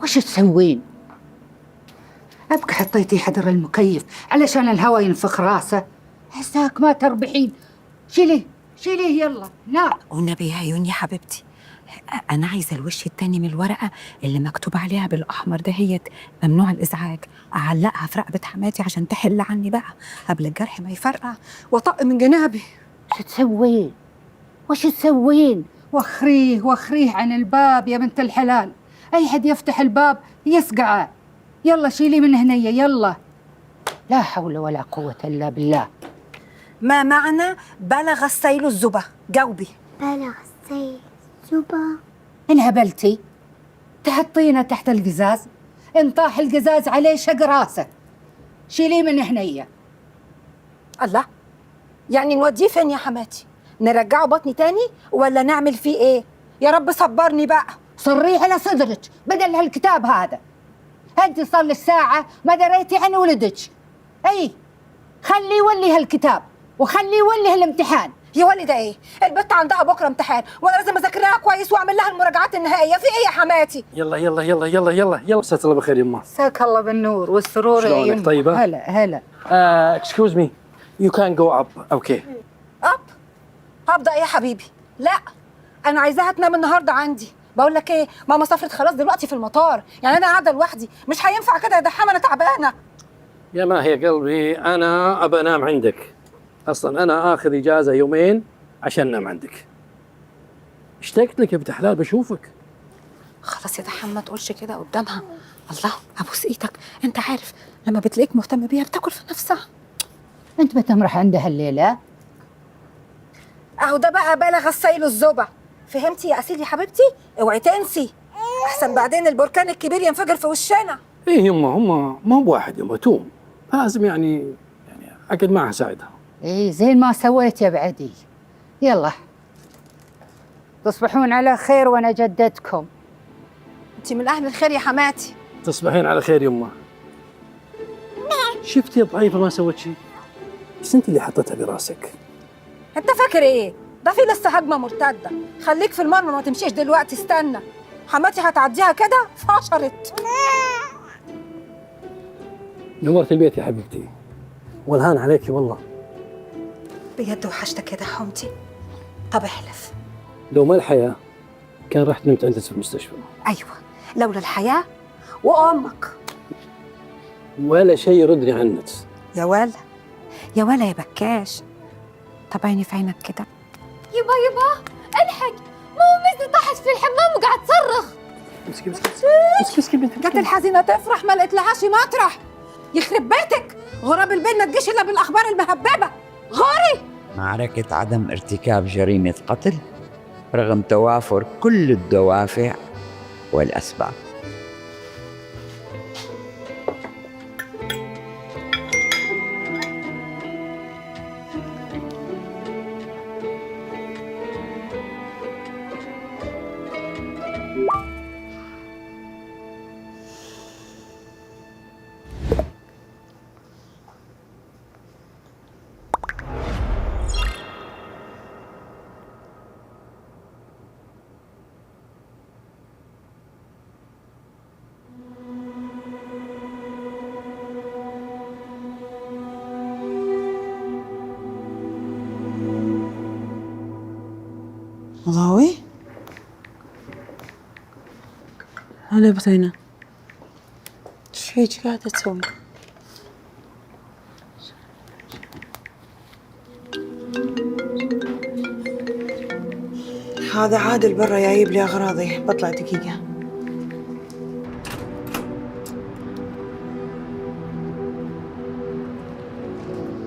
وش تسوين؟ أبقى حطيتي حذر المكيف علشان الهواء ينفخ راسه. عساك ما تربحين. شيليه شيليه يلا. لا والنبي يا عيون يا حبيبتي، أنا عايزة الوش التاني من الورقة اللي مكتوب عليها بالأحمر دهيت ممنوع الإزعاج، أعلقها في رقبة حماتي عشان تحل عني بقى قبل الجرح ما يفرقع وأطق من جنابي. وش تسوين؟ وش تسوين؟ وخريه وخريه عن الباب يا بنت الحلال. أي حد يفتح الباب يسقعه. يلا شيلي من هنية يلا. لا حول ولا قوة إلا بالله. ما معنى بلغ السيل الزبا؟ جاوبي. بلغ السيل زبا. انهبلتي؟ تحطينه تحت القزاز، إن طاح القزاز عليه شق راسه. شيليه من هنية. الله، يعني نوديه فين يا حماتي؟ نرجعه بطني تاني ولا نعمل فيه ايه؟ يا رب صبرني بقى. صريه على صدرك بدل هالكتاب هذا. انت صار لك ساعة ما دريتي عن ولدك. اي خلي يولي هالكتاب وخلي يولي هالامتحان. يا ولد ايه؟ البت عندها بكره امتحان وانا لازم اذاكر لها كويس واعمل لها المراجعات النهائيه. في ايه يا حماتي؟ يلا يلا يلا يلا يلا يلا. مساك الله بالخير يما. مساك الله بالنور والسرور يا شلونك؟ يمه. طيبة؟ هلا هلا. excuse me. You can go up. Okay. اب هبدا ايه يا حبيبي؟ لا انا عايزاها تنام النهارده عندي. بقول لك ايه، ماما سافرت خلاص دلوقتي في المطار، يعني انا قاعده لوحدي، مش هينفع كده يا دحام، انا تعبانه. يا ما هي قلبي، أنا أبى أنام عندك. أصلا أنا آخذ إجازة يومين عشان أنام عندك. اشتقت لك يا بنت حلال بشوفك. خلاص يا دحام ما تقولش كده قدامها. الله ابوس ايدك، انت عارف لما بتلاقيك مهتم بيها بتاكل في نفسها. انت بتمرح عندها الليلة؟ اهو ده بقى بلغ السيل الزبا. فهمتي يا اسيل يا حبيبتي؟ اوعي تنسي احسن بعدين البركان الكبير ينفجر في وشنا. إيه يما، هم ما هو بواحد يما، توم. لازم يعني أكيد ما هساعدها. ايه زين ما سويت يا بعدي. يلا تصبحون على خير وانا جدتكم. انت من اهل الخير يا حماتي. تصبحين على خير يما. شفتي ضعيفة ما سوت شيء، بس أنت اللي حطيتها براسك. انت فاكر ايه؟ ده في لسه هجمه مرتده. خليك في المرمى ما تمشيش دلوقتي، استنى حماتي هتعديها كده فشرت. نورت البيت يا حبيبتي، والهان عليكي والله. بجد وحشتك يا دحومتي. طب احلف. لو ما الحياة كان رحت نمت عندك في المستشفى. ايوه لولا الحياه وامك. ولا شيء يردني عنك. يا ولا يا ولا يا بكاش. طب عيني في عينك كده. يبا يبا الحق، ماما مزي طاحت في الحمام وقاعد تصرخ. مسكي مسكي مسكي بنتك. جت الحزينه تفرح ما لقيتلهاش مطرح. يخرب بيتك، غراب البيت ما تجيش الا بالاخبار المهببه. غوري. معركة عدم ارتكاب جريمة قتل رغم توافر كل الدوافع والأسباب. مضاوي؟ هلا بثينة، ايش فيك قاعدة تسوي؟ هذا عادل برا جايب لي أغراضي، بطلع دقيقة.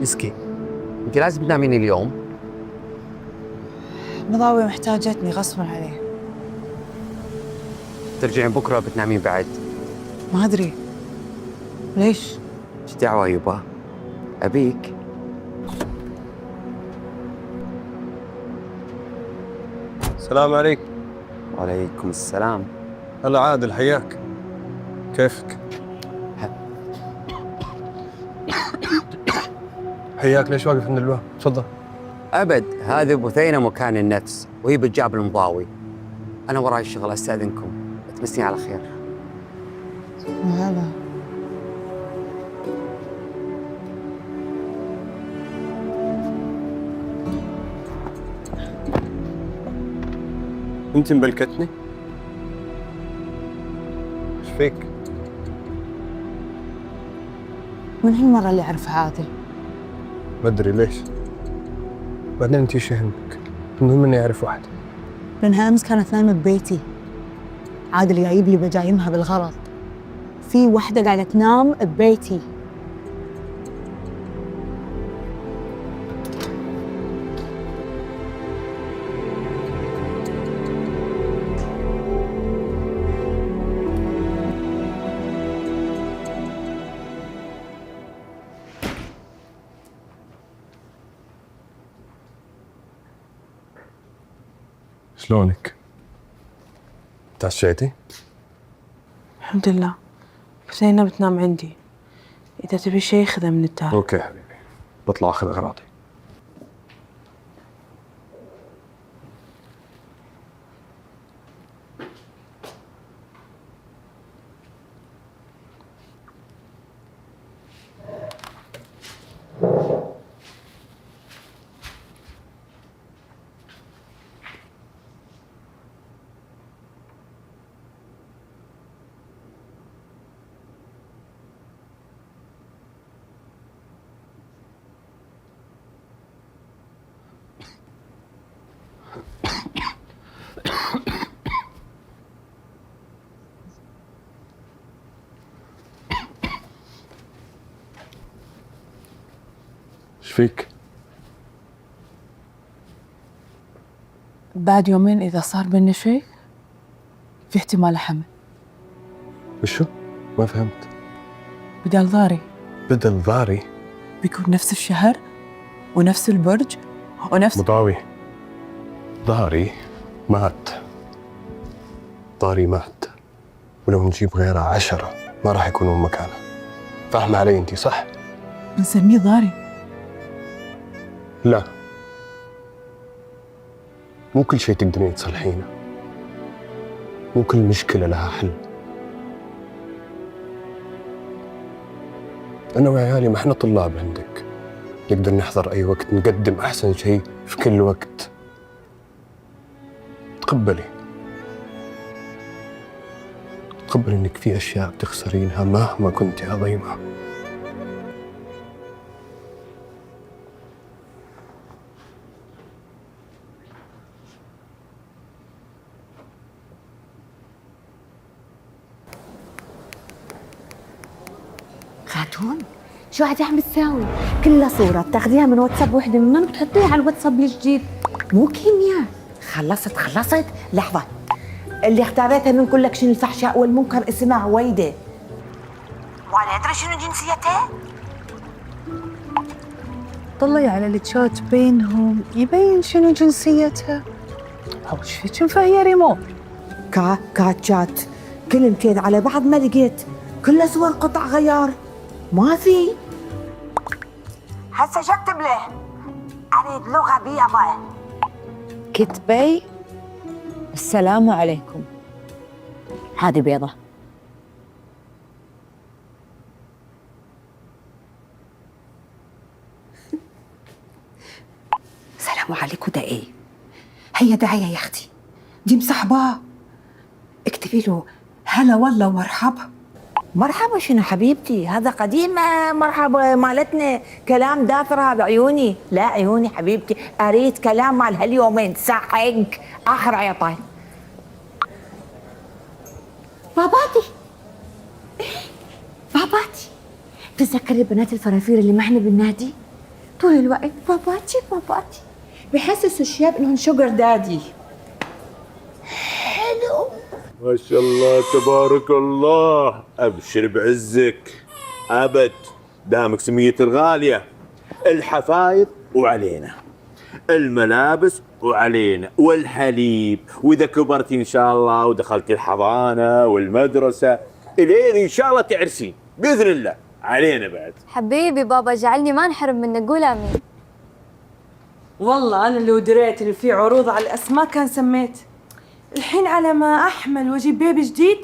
مسكي، انت لازم تنامين اليوم. مضاوي محتاجتني غصبا عليه. ترجعين بكره بتنامين بعد. ما أدري ليش؟ ايش دعوه يبا؟ ابيك. السلام عليكم. وعليكم السلام. هلا عادل، حياك. كيفك؟ حياك. ليش واقف عند الباب؟ تفضل. ابد، هذه بثينه مكان النفس وهي بتجاب المضاوي. انا وراي الشغل، استاذنكم تمسيني على خير. هذا انت مبلكتني؟ ايش فيك؟ من هالمرة اللي أعرف عادل. ما ادري ليش. بعدين انت ايش يهمك؟ المهم اني اعرف واحدة. لأنها أمس كانت نايمة ببيتي. عادل جايب لي بجايمها بالغلط. في وحدة قاعدة تنام ببيتي. شلونك؟ تعشيتي؟ الحمد لله. حسينة بتنام عندي. إذا تبي شيء خذه من الدار. اوكي حبيبي، بطلع اخذ اغراضي. ايش فيك؟ بعد يومين إذا صار بيني شيء في احتمال أحمل. وشو؟ ما فهمت. بدال ضاري بدل ضاري؟ بيكون نفس الشهر ونفس البرج ونفس مضاوي. ضاري مات. ضاري مات، ولو نجيب غيره 10 ما راح يكونوا مكانه. فاهمة علي انتي صح؟ بنسميه ضاري. لا، مو كل شيء تقدرين تصلحينه، مو كل مشكلة لها حل. أنا وعيالي ما احنا طلاب عندك، نقدر نحضر أي وقت، نقدم أحسن شيء في كل وقت. تقبلي إنك في أشياء بتخسرينها مهما كنت عظيمة. خاتون شو قاعدة عم تساوي؟ كلها صورة بتاخديها من واتساب وحدة منهم بتحطيها على الواتساب الجديد. مو كيمياء. خلصت لحظة. اللي اختاريتها من كولكشن الفحشاء والمنكر اسمها عويدة. ولا أدري شنو جنسيتها؟ طلعي على التشات بينهم يبين شنو جنسيتها. أو شو فهي ريموت. كاتشات كلمتين على بعض ما لقيت، كلها صور قطع غيار ما في. هسه شو اكتب له؟ اريد لغه بيضة. كتبي السلام عليكم. هذه بيضة. السلام عليكم ده ايه؟ هي دعية يا اختي، دي مصاحباه. اكتبي له هلا والله ومرحبا. مرحبا شنو حبيبتي؟ هذا قديم. مرحبا مالتنا كلام دافر هذا عيوني. لا عيوني حبيبتي، اريد كلام مال هاليومين صحق اخر عيطان. باباتي تتذكري بنات الفرافير اللي معنا بالنادي؟ طول الوقت باباتي بحسسوا الشباب انهم شوجر دادي. حلو ما شاء الله تبارك الله. ابشر بعزك ابد، دامك سمية الغالية. الحفايض وعلينا، الملابس وعلينا، والحليب، واذا كبرتي ان شاء الله ودخلتي الحضانة والمدرسة الين ان شاء الله تعرسين باذن الله علينا بعد. حبيبي بابا جعلني ما نحرم منك، قول امين. والله أنا لو دريت إن في عروض على الأسماك كان سميت. الحين على ما أحمل وأجيب بيبي جديد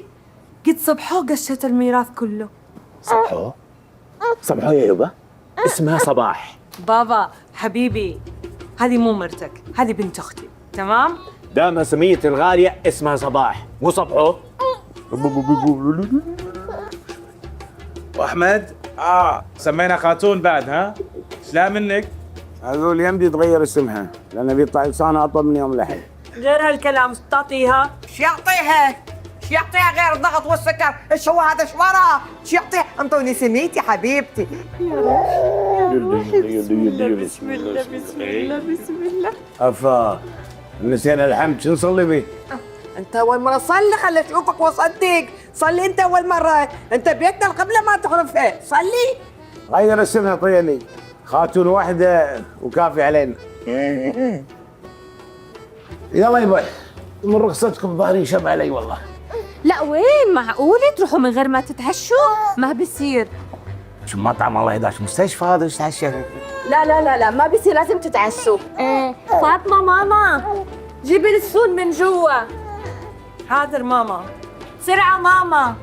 قد صبحو قشت الميراث كله. صبحو صبحو يا يبا، اسمها صباح. بابا حبيبي، هذه مو مرتك، هذه بنت اختي، تمام؟ دامها سمية الغالية اسمها صباح مو صبحو. واحمد سمينا خاتون بعد، ها؟ لا منك. هذول يمدي تغير اسمها لأنه بيطلع لسانها أطول من يوم الأحد. غير هالكلام ايش تعطيها؟ شو يعطيها؟ شو يعطيها غير الضغط والسكر؟ ايش هو هذا؟ ايش وراه؟ شو يعطيها؟ انطوني سميتي حبيبتي. بسم الله بسم الله بسم الله. أفا نسينا الحمد، شو نصلي به؟ انت اول مره صلي، خلي اشوفك واصدق. صلي انت اول مره، انت بيتنا القبله ما تعرفها، صلي. غير اسمها طيني، خاتون واحدة وكافي علينا. يلا يبا من رخصتكم ظهري شب علي والله. لا وين معقولة تروحوا من غير ما تتعشوا؟ ما بصير. شو مطعم الله يداش مستشفى هذا ايش تعشى؟ لا ما بصير، لازم تتعشوا. ايه فاطمة ماما جيبي السون من جوا. حاضر ماما. بسرعة ماما.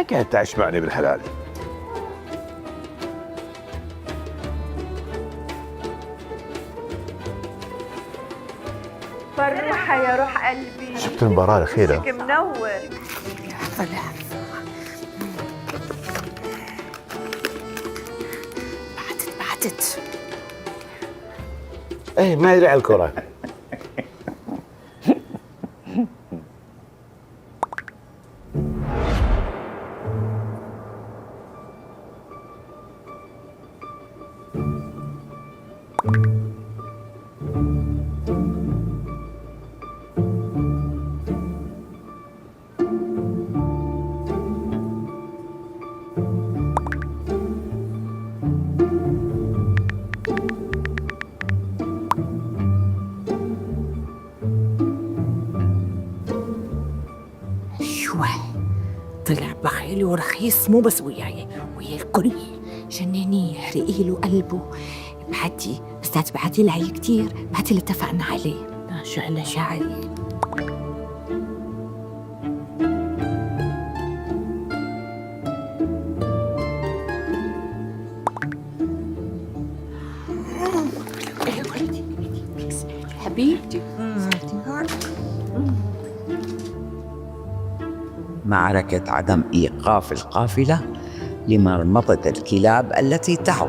كيف تعيش معني بالحلال؟ فرحة يا روح قلبي. شفت المباراة الأخيرة؟ منور. بعتت ايه ما يدري على الكرة. طلع بخيل ورخيص مو بس وياي، ويا الكل. جنني حرقي له قلبه. ابعتي بس لا تبعتي لي عليه كثير، بعتي اللي اتفقنا عليه. شعلة شعري. حبيبتي. معركة عدم إيقاف القافلة لمرمطة الكلاب التي تعض.